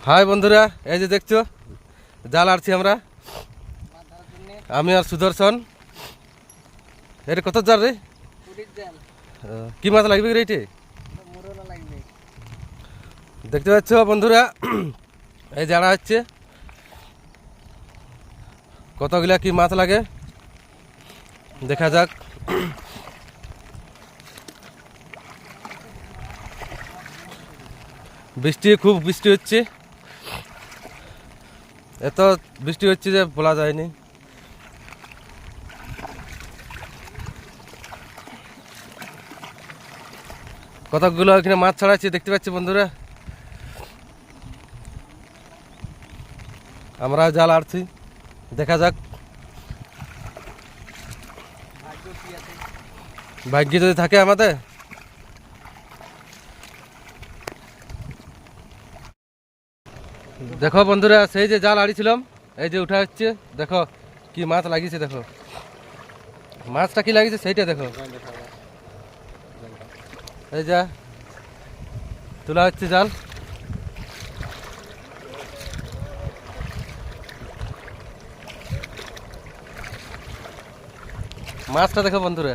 High বন্ধুরা, এই যে দেখছো জাল আড়ছি আমরা, আমি আর সুদর্শন। এটা কত জাল রে? কি মাছ লাগবে রে এটি? দেখতে পাচ্ছ বন্ধুরা, এই জাড়া হচ্ছে। কতগুলা কি মাছ লাগে দেখা যাক। খুব বৃষ্টি হচ্ছে, এত বৃষ্টি হচ্ছে যে বলা যায়নি। কতগুলো এখানে মাছ ছাড়াচ্ছে দেখতে পাচ্ছি বন্ধুরা। আমরা জাল আড়ছি, দেখা যাক ভাগ্য যদি থাকে আমাদের। দেখো বন্ধুরা, সেই যে জাল আড়িছিলাম এই যে উঠা হচ্ছে। দেখো কি মাছ লাগিয়েছে, দেখো মাছটা কি লাগিয়েছে সেইটা দেখো। এই যা তোলা হচ্ছে জাল। মাছটা দেখো বন্ধুরা।